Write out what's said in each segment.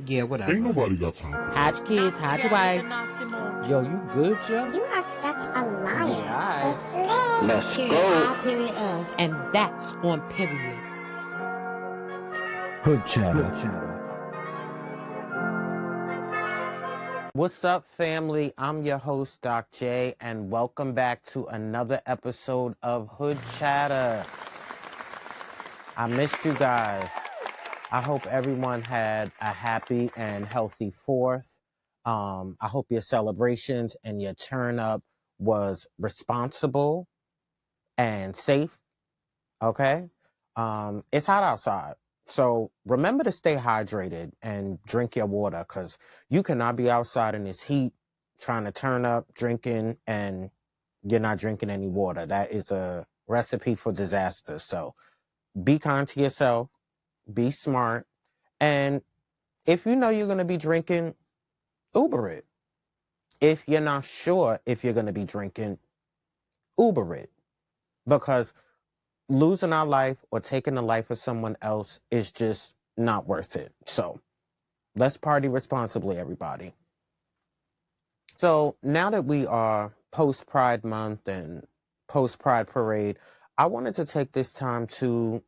Yeah, whatever. Ain't nobody got time for that. Hide your kids, hide your wife. Yo, you good, yo? You are such a liar. Yeah, It's lit. Let's Period go. I, period of. and that's on period. Hood chatter. What's up, family? I'm your host, Doc J, and welcome back to another episode of Hood Chatter. I missed you guys. I hope everyone had a happy and healthy 4th. I hope your celebrations and your turn up was responsible and safe, okay? It's hot outside. So remember to stay hydrated and drink your water, because you cannot be outside in this heat trying to turn up, drinking, and you're not drinking any water. That is a recipe for disaster. So be kind to yourself, be smart, and if you know you're going to be drinking, Uber it. If you're not sure if you're going to be drinking, Uber it, because losing our life or taking the life of someone else is just not worth it. So let's party responsibly, everybody. So now that we are post Pride Month and post Pride Parade, I wanted to take this time to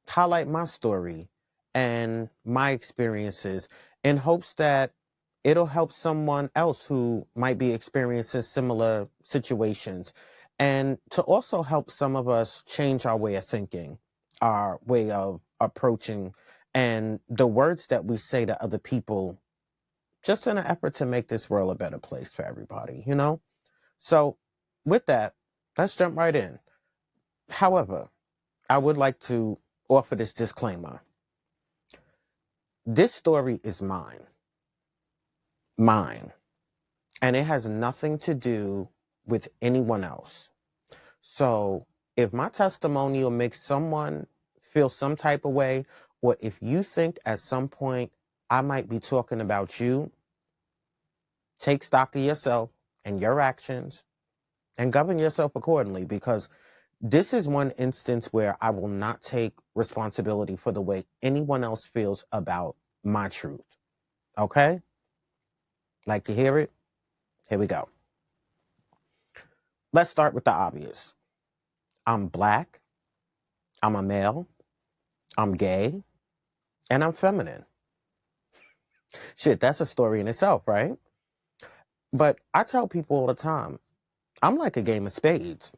highlight my story and my experiences in hopes that it'll help someone else who might be experiencing similar situations, and to also help some of us change our way of thinking, our way of approaching, and the words that we say to other people, just in an effort to make this world a better place for everybody, you know? So with that, let's jump right in. However, I would like to offer this disclaimer. This story is mine. And it has nothing to do with anyone else. So if my testimonial makes someone feel some type of way, or if you think at some point I might be talking about you, take stock of yourself and your actions and govern yourself accordingly, because this is one instance where I will not take responsibility for the way anyone else feels about my truth. Okay? Like to hear it? Here we go. Let's start with the obvious. I'm Black, I'm a male, I'm gay, and I'm feminine. Shit, that's a story in itself, right? But I tell people all the time, I'm like a game of spades.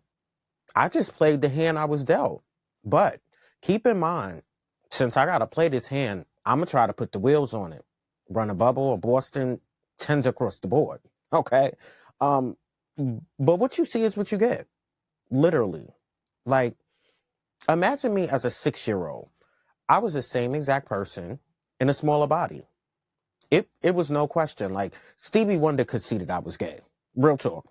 I just played the hand I was dealt. But keep in mind, since I got to play this hand, I'm going to try to put the wheels on it. Run a bubble or Boston, tens across the board. Okay? But what you see is what you get. Literally. Like, imagine me as a 6-year-old. I was the same exact person in a smaller body. It was no question. Like, Stevie Wonder could see that I was gay. Real talk.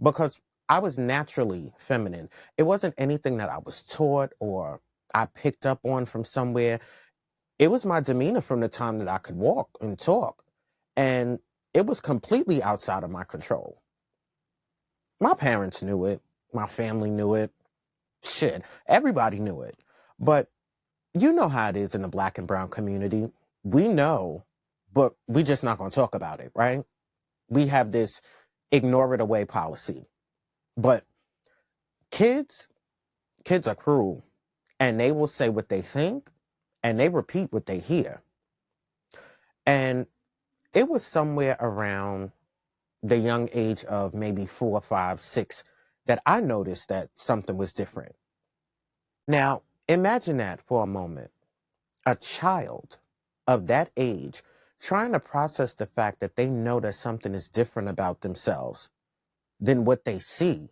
Because I was naturally feminine. It wasn't anything that I was taught or I picked up on from somewhere. It was my demeanor from the time that I could walk and talk. And it was completely outside of my control. My parents knew it. My family knew it. Shit, everybody knew it. But you know how it is in the Black and brown community. We know, but we just not going to talk about it, right? We have this ignore it away policy. But kids are cruel, and they will say what they think and they repeat what they hear. And it was somewhere around the young age of maybe 4, 5, 6 that I noticed that something was different. Now, imagine that for a moment. A child of that age trying to process the fact that they know that something is different about themselves than what they see,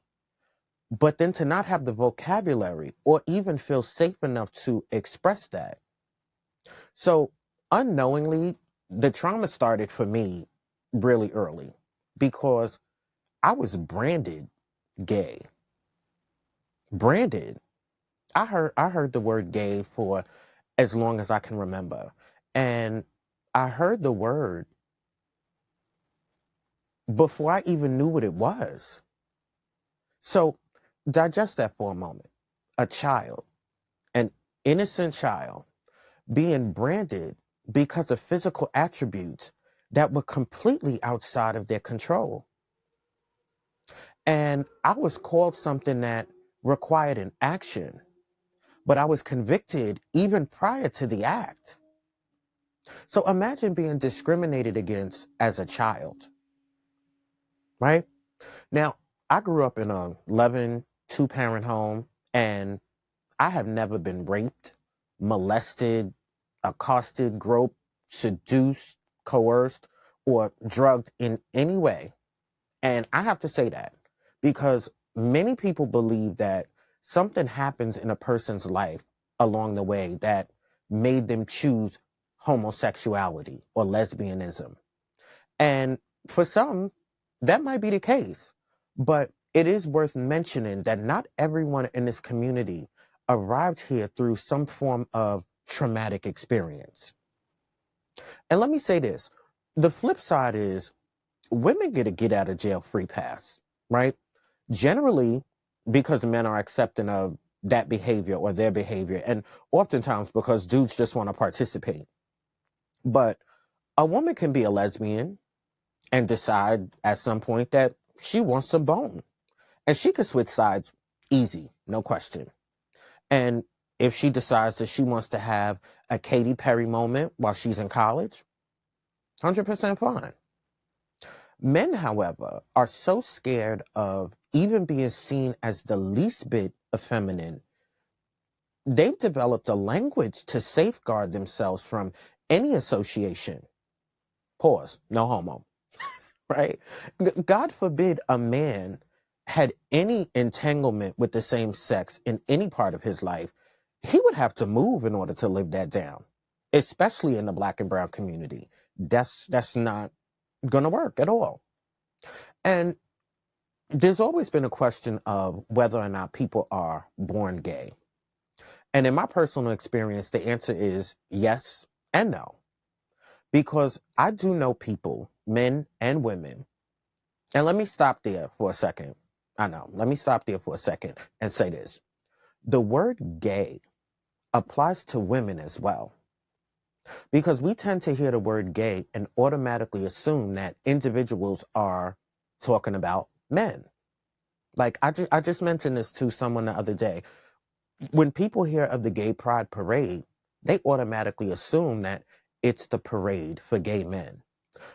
but then to not have the vocabulary or even feel safe enough to express that. So unknowingly, the trauma started for me really early because I was branded gay. Branded. I heard the word gay for as long as I can remember. And I heard the word before I even knew what it was. So digest that for a moment. A child, an innocent child, being branded because of physical attributes that were completely outside of their control. And I was called something that required an action, but I was convicted even prior to the act. So imagine being discriminated against as a child, right? Now, I grew up in a loving two-parent home, and I have never been raped, molested, accosted, groped, seduced, coerced, or drugged in any way. And I have to say that because many people believe that something happens in a person's life along the way that made them choose homosexuality or lesbianism. And for some, that might be the case. But it is worth mentioning that not everyone in this community arrived here through some form of traumatic experience. And let me say this, the flip side is women get a get out of jail free pass, right? Generally, because men are accepting of that behavior or their behavior, and oftentimes because dudes just want to participate. But a woman can be a lesbian and decide at some point that she wants some bone. And she can switch sides easy, no question. And if she decides that she wants to have a Katy Perry moment while she's in college, 100% fine. Men, however, are so scared of even being seen as the least bit effeminate, they've developed a language to safeguard themselves from any association. Pause, no homo, right? God forbid a man had any entanglement with the same sex in any part of his life. He would have to move in order to live that down, especially in the Black and brown community. That's not going to work at all. And there's always been a question of whether or not people are born gay. And in my personal experience, the answer is yes and no. Because I do know people, men and women, and let me stop there for a second. Let me stop there for a second and say this. The word gay applies to women as well. Because we tend to hear the word gay and automatically assume that individuals are talking about men. Like I just mentioned this to someone the other day. When people hear of the gay pride parade, they automatically assume that it's the parade for gay men.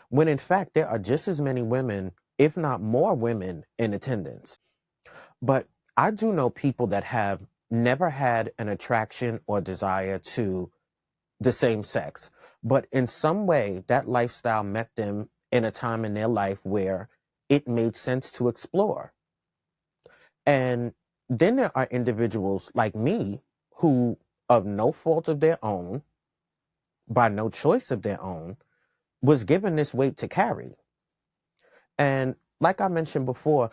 When in fact, there are just as many women, if not more women, in attendance. But I do know people that have never had an attraction or desire to the same sex, but in some way that lifestyle met them in a time in their life where it made sense to explore. And then there are individuals like me who, of no fault of their own, by no choice of their own, was given this weight to carry. And like I mentioned before,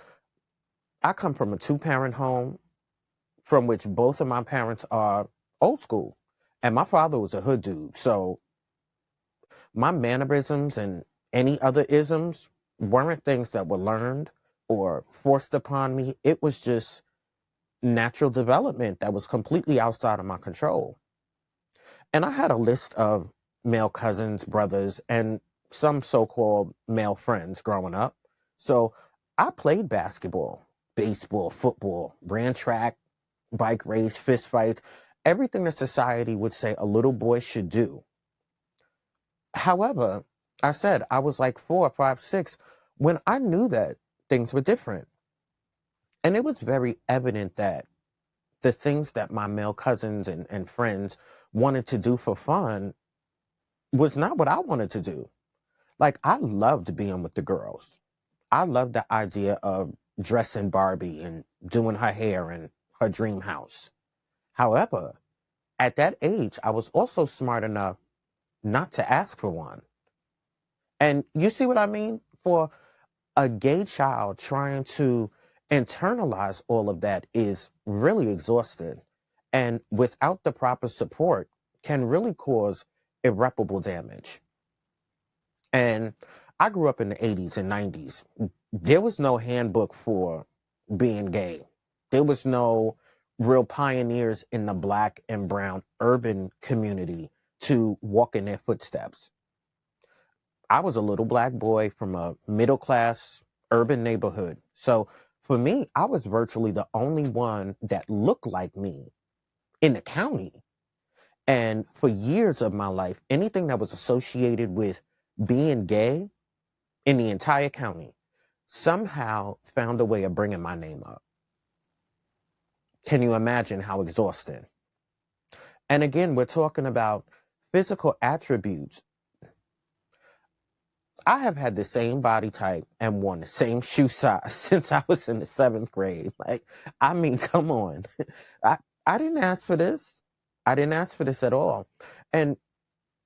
I come from a two-parent home from which both of my parents are old school. And my father was a hood dude. So my mannerisms and any other isms weren't things that were learned or forced upon me. It was just natural development that was completely outside of my control. And I had a list of male cousins, brothers, and some so-called male friends growing up. So I played basketball, baseball, football, ran track, bike race, fist fights, everything that society would say a little boy should do. However, I said I was like 4, 5, 6 when I knew that things were different. And it was very evident that the things that my male cousins and friends wanted to do for fun was not what I wanted to do. Like, I loved being with the girls. I loved the idea of dressing Barbie and doing her hair in her dream house. However, at that age, I was also smart enough not to ask for one. And you see what I mean? For a gay child trying to internalize all of that is really exhausted. And without the proper support, can really cause irreparable damage. And I grew up in the 80s and 90s. There was no handbook for being gay. There was no real pioneers in the Black and brown urban community to walk in their footsteps. I was a little black boy from a middle-class urban neighborhood. So for me, I was virtually the only one that looked like me in the county. And for years of my life, anything that was associated with being gay in the entire county somehow found a way of bringing my name up. Can you imagine how exhausting? And again, we're talking about physical attributes. I have had the same body type and worn the same shoe size since I was in the 7th grade. Like, I mean, come on. I didn't ask for this. I didn't ask for this at all. And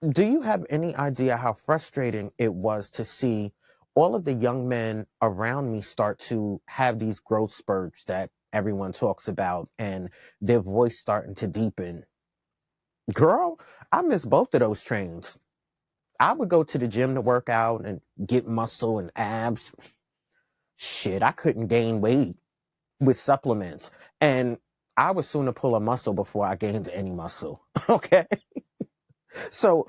do you have any idea how frustrating it was to see all of the young men around me start to have these growth spurts that everyone talks about and their voice starting to deepen? Girl, I miss both of those trains. I would go to the gym to work out and get muscle and abs. Shit, I couldn't gain weight with supplements. And I was sooner pull a muscle before I gained any muscle. Okay. So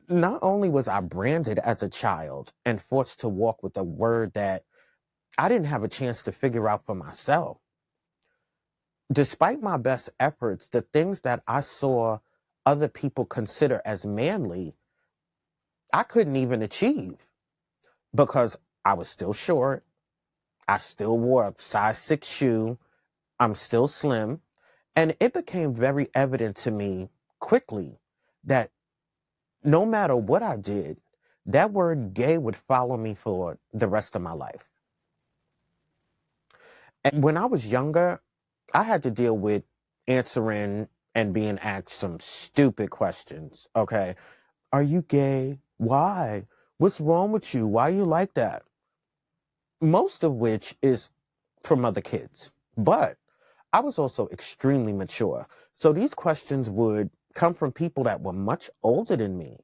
not only was I branded as a child and forced to walk with a word that I didn't have a chance to figure out for myself, despite my best efforts, the things that I saw other people consider as manly, I couldn't even achieve because I was still short. I still wore a size 6 shoe. I'm still slim. And it became very evident to me quickly that no matter what I did, that word gay would follow me for the rest of my life. And when I was younger, I had to deal with answering and being asked some stupid questions. Okay. Are you gay? Why? What's wrong with you? Why are you like that? Most of which is from other kids. But I was also extremely mature. So these questions would come from people that were much older than me,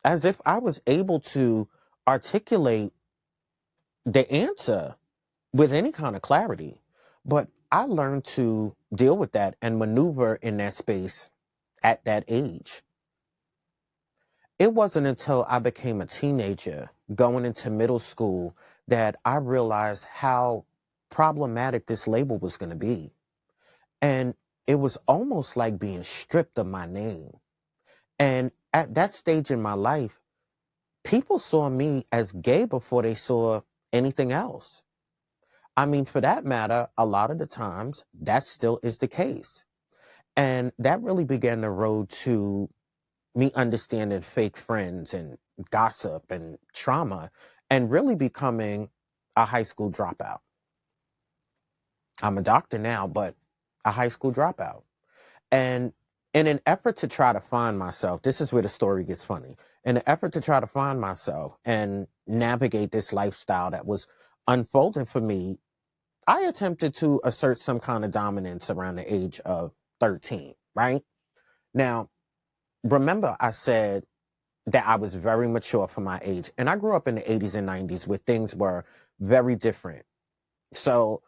as if I was able to articulate the answer with any kind of clarity. But I learned to deal with that and maneuver in that space at that age. It wasn't until I became a teenager going into middle school that I realized how problematic this label was going to be. And it was almost like being stripped of my name. And at that stage in my life, people saw me as gay before they saw anything else. I mean, for that matter, a lot of the times that still is the case. And that really began the road to me understanding fake friends and gossip and trauma and really becoming a high school dropout. I'm a doctor now, but a high school dropout. And in an effort to try to find myself, this is where the story gets funny. In an effort to try to find myself and navigate this lifestyle that was unfolding for me, I attempted to assert some kind of dominance around the age of 13, right? Now, remember I said that I was very mature for my age. And I grew up in the 80s and 90s where things were very different. So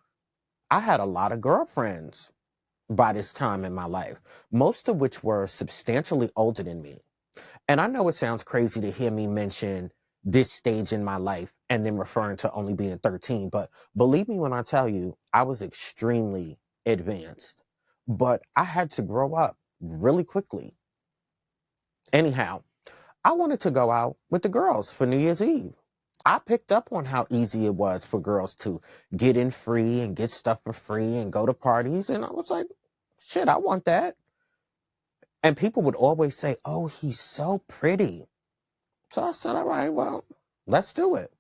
I had a lot of girlfriends by this time in my life, most of which were substantially older than me. And I know it sounds crazy to hear me mention this stage in my life and then referring to only being 13, but believe me when I tell you, I was extremely advanced, but I had to grow up really quickly. Anyhow, I wanted to go out with the girls for New Year's Eve. I picked up on how easy it was for girls to get in free and get stuff for free and go to parties. And I was like, shit, I want that. And people would always say, oh, he's so pretty. So I said, all right, well, let's do it.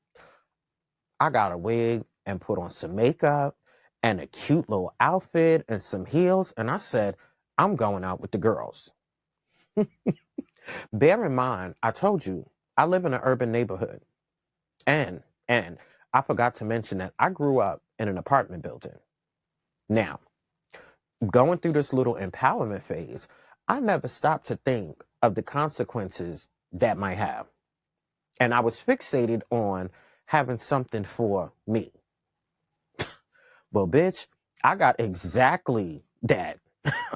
I got a wig and put on some makeup and a cute little outfit and some heels. And I said, I'm going out with the girls. Bear in mind, I told you, I live in an urban neighborhood. And I forgot to mention that I grew up in an apartment building. Now, going through this little empowerment phase, I never stopped to think of the consequences that might have. And I was fixated on having something for me. Well, bitch, I got exactly that.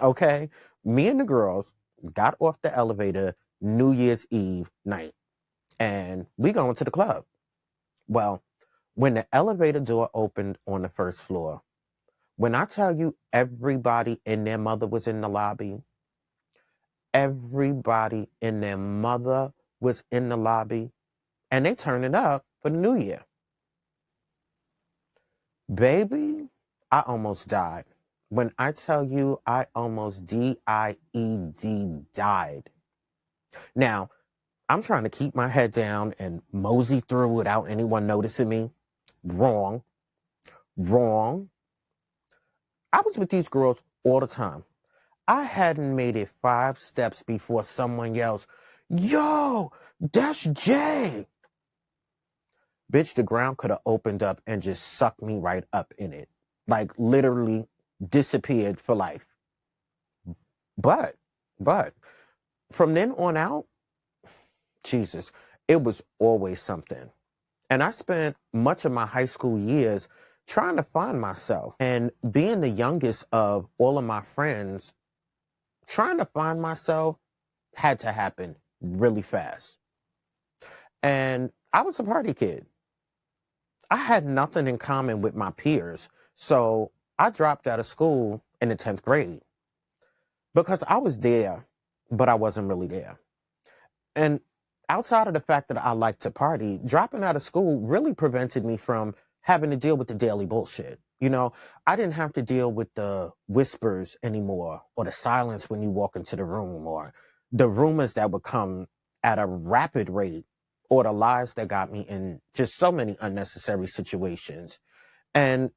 Okay? Me and the girls, got off the elevator New Year's Eve night, and we going to the club. Well, when the elevator door opened on the first floor, when I tell you everybody and their mother was in the lobby, everybody and their mother was in the lobby, and they turning up for the new year. Baby, I almost died. When I tell you I almost D-I-E-D died. Now, I'm trying to keep my head down and mosey through without anyone noticing me. Wrong. Wrong. I was with these girls all the time. I hadn't made it 5 steps before someone yells, "Yo, that's Jay." Bitch, the ground could have opened up and just sucked me right up in it. Like literally disappeared for life. But from then on out, Jesus, it was always something. And I spent much of my high school years trying to find myself. And being the youngest of all of my friends, trying to find myself had to happen really fast. And I was a party kid. I had nothing in common with my peers. So I dropped out of school in the 10th grade because I was there, but I wasn't really there. And outside of the fact that I like to party, dropping out of school really prevented me from having to deal with the daily bullshit. You know, I didn't have to deal with the whispers anymore, or the silence when you walk into the room, or the rumors that would come at a rapid rate, or the lies that got me in just so many unnecessary situations. And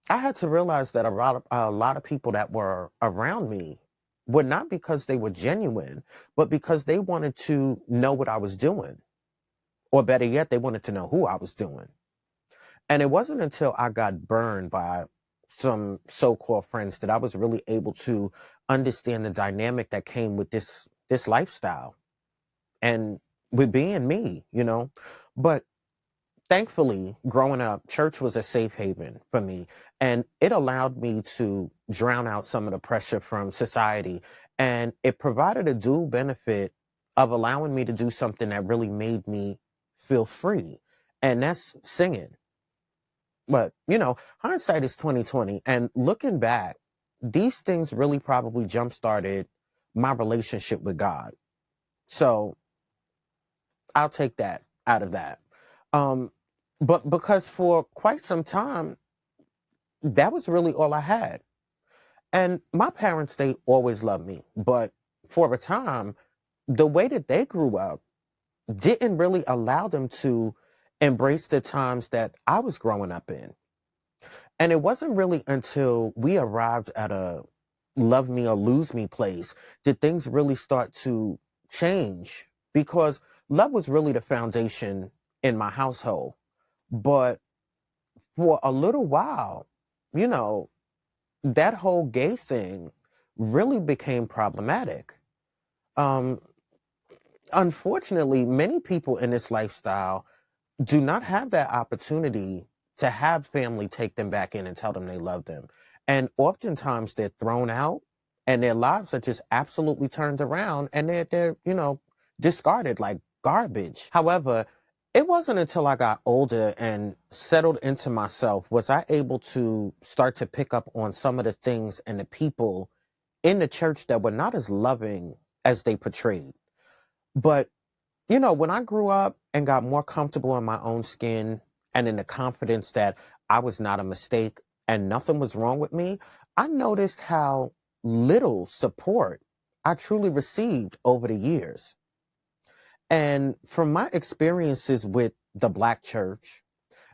I had to realize that a lot of people that were around me were not because they were genuine, but because they wanted to know what I was doing. Or better yet, they wanted to know who I was doing. And it wasn't until I got burned by some so-called friends that I was really able to understand the dynamic that came with this lifestyle and with being me, you know. But thankfully, growing up, church was a safe haven for me, and it allowed me to drown out some of the pressure from society, and it provided a dual benefit of allowing me to do something that really made me feel free, and that's singing. But, you know, hindsight is 2020, and looking back, these things really probably jump-started my relationship with God. So I'll take that out of that. Um, but because for quite some time, that was really all I had. And my parents, they always loved me. But for a time, the way that they grew up didn't really allow them to embrace the times that I was growing up in. And it wasn't really until we arrived at a love me or lose me place did things really start to change, because love was really the foundation in my household. But for a little while, you know, that whole gay thing really became problematic. Um, Unfortunately, many people in this lifestyle do not have that opportunity to have family take them back in and tell them they love them. And oftentimes they're thrown out and their lives are just absolutely turned around, and they're, you know, discarded like garbage. However, it wasn't until I got older and settled into myself was I able to start to pick up on some of the things and the people in the church that were not as loving as they portrayed. But you know, when I grew up and got more comfortable in my own skin and in the confidence that I was not a mistake and nothing was wrong with me, I noticed how little support I truly received over the years. And from my experiences with the Black church,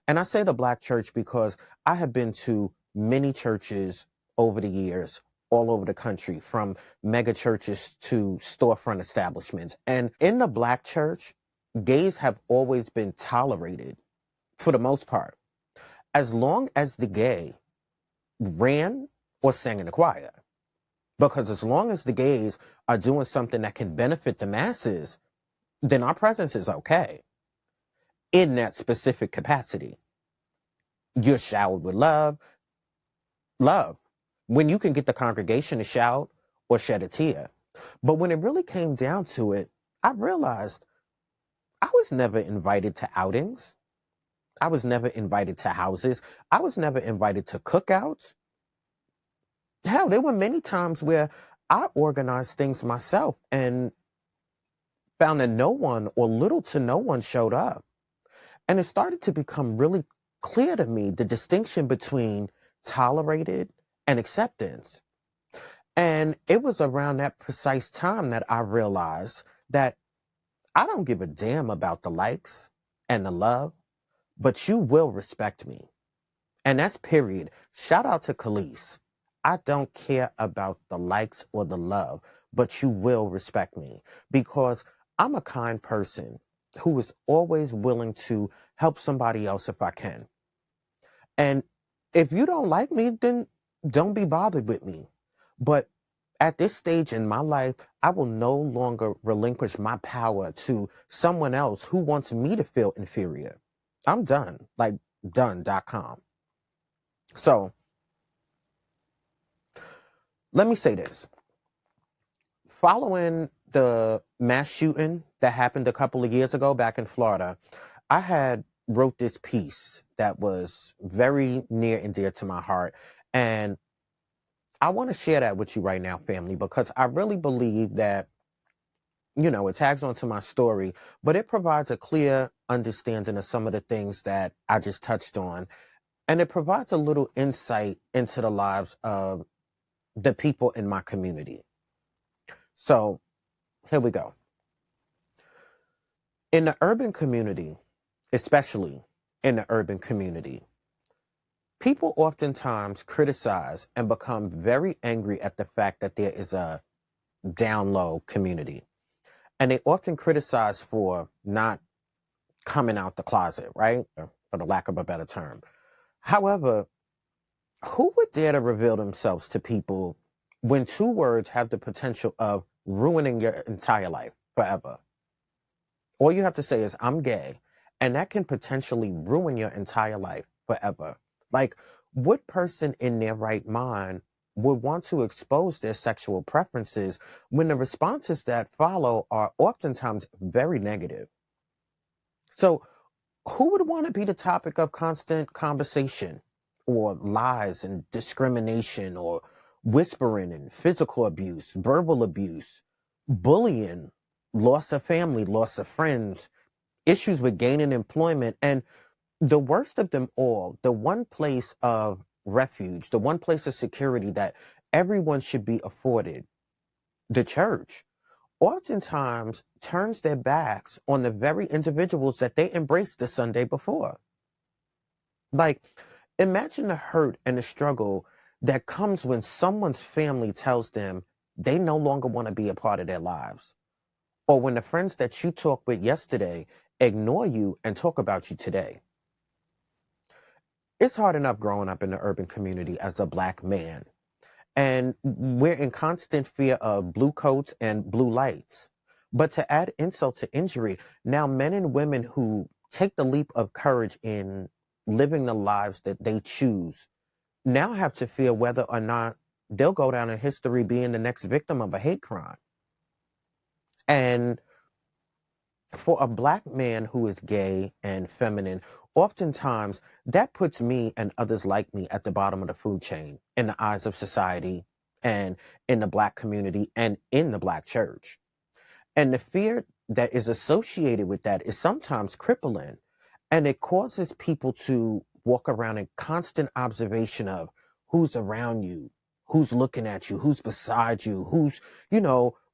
and I say the Black church because I have been to many churches over the years, all over the country, from mega churches to storefront establishments. And in the Black church, gays have always been tolerated for the most part, as long as the gay ran or sang in the choir. Because as long as the gays are doing something that can benefit the masses, then our presence is okay in that specific capacity. You're showered with love. Love. When you can get the congregation to shout or shed a tear. But when it really came down to it, I realized I was never invited to outings. I was never invited to houses. I was never invited to cookouts. Hell, there were many times where I organized things myself and found that no one or little to no one showed up. And it started to become really clear to me the distinction between tolerated and acceptance. And it was around that precise time that I realized that I don't give a damn about the likes and the love, but you will respect me. And that's period. Shout out to Khalees. I don't care about the likes or the love, but you will respect me because I'm a kind person who is always willing to help somebody else if I can. And if you don't like me, then don't be bothered with me. But at this stage in my life, I will no longer relinquish my power to someone else who wants me to feel inferior. I'm done, like done.com. So let me say this. Following the mass shooting that happened a couple of years ago back in Florida, I had wrote this piece that was very near and dear to my heart. And I want to share that with you right now, family, because I really believe that, it tags onto my story, but it provides a clear understanding of some of the things that I just touched on. And it provides a little insight into the lives of the people in my community. So here we go. In the urban community, especially in the urban community, people oftentimes criticize and become very angry at the fact that there is a down low community. And they often criticize for not coming out the closet, right? For the lack of a better term. However, who would dare to reveal themselves to people when two words have the potential of ruining your entire life forever? All you have to say is, I'm gay, and that can potentially ruin your entire life forever. Like, what person in their right mind would want to expose their sexual preferences when the responses that follow are oftentimes very negative? So, who would want to be the topic of constant conversation or lies and discrimination or whispering and physical abuse, verbal abuse, bullying, loss of family, loss of friends, issues with gaining employment, and the worst of them all, the one place of refuge, the one place of security that everyone should be afforded, the church, oftentimes turns their backs on the very individuals that they embraced the Sunday before. Like, imagine the hurt and the struggle that comes when someone's family tells them they no longer want to be a part of their lives. Or when the friends that you talked with yesterday ignore you and talk about you today. It's hard enough growing up in the urban community as a Black man. And we're in constant fear of blue coats and blue lights. But to add insult to injury, now men and women who take the leap of courage in living the lives that they choose now have to fear whether or not they'll go down in history being the next victim of a hate crime. And for a Black man who is gay and feminine, oftentimes that puts me and others like me at the bottom of the food chain in the eyes of society and in the Black community and in the Black church. And the fear that is associated with that is sometimes crippling. And it causes people to walk around in constant observation of who's around you, who's looking at you, who's beside you, who's,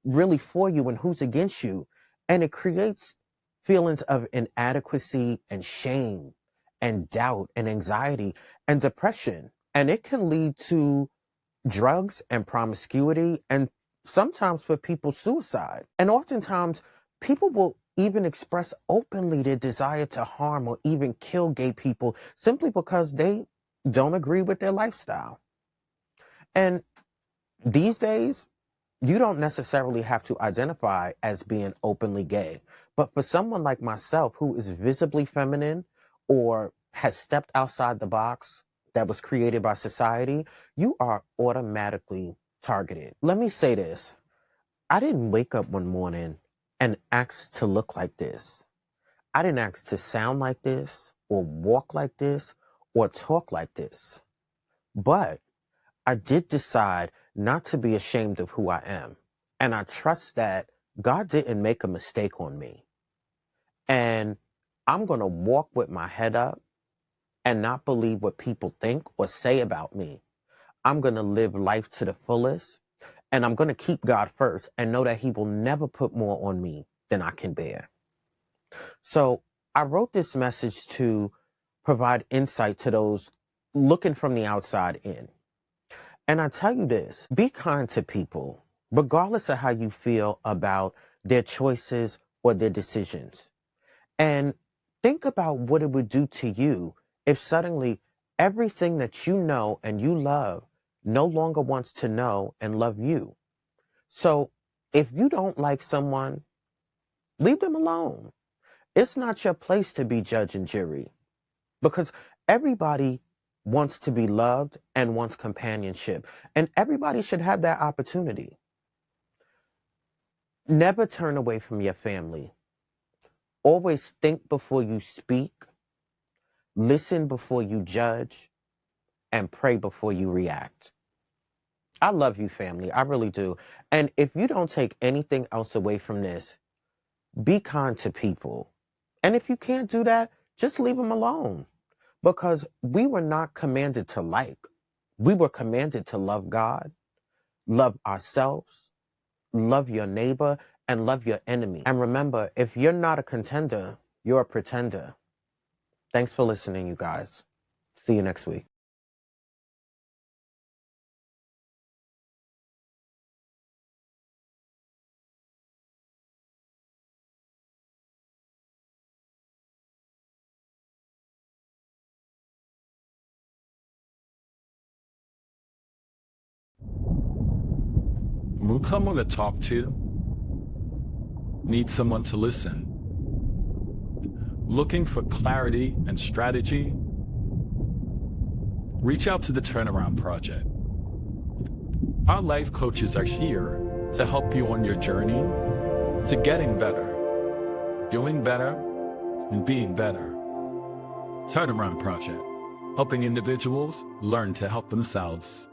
really for you and who's against you. And it creates feelings of inadequacy and shame and doubt and anxiety and depression. And it can lead to drugs and promiscuity, and sometimes for people, suicide. And oftentimes, people will even express openly their desire to harm or even kill gay people simply because they don't agree with their lifestyle. And these days, you don't necessarily have to identify as being openly gay. But for someone like myself who is visibly feminine or has stepped outside the box that was created by society, you are automatically targeted. Let me say this. I didn't wake up one morning and ask to look like this. I didn't ask to sound like this or walk like this or talk like this. But I did decide not to be ashamed of who I am. And I trust that God didn't make a mistake on me. And I'm going to walk with my head up and not believe what people think or say about me. I'm going to live life to the fullest. And I'm going to keep God first and know that He will never put more on me than I can bear. So I wrote this message to provide insight to those looking from the outside in. And I tell you this, be kind to people, regardless of how you feel about their choices or their decisions. And think about what it would do to you if suddenly everything that you know and you love no longer wants to know and love you. So if you don't like someone, leave them alone. It's not your place to be judge and jury, because everybody wants to be loved and wants companionship, and everybody should have that opportunity. Never turn away from your family. Always think before you speak, listen before you judge, and pray before you react. I love you, family. I really do. And if you don't take anything else away from this, be kind to people. And if you can't do that, just leave them alone. Because we were not commanded to like. We were commanded to love God, love ourselves, love your neighbor, and love your enemy. And remember, if you're not a contender, you're a pretender. Thanks for listening, you guys. See you next week. When someone to talk to, need someone to listen. Looking for clarity and strategy? Reach out to the Turnaround Project. Our life coaches are here to help you on your journey to getting better, doing better, and being better. Turnaround Project, helping individuals learn to help themselves.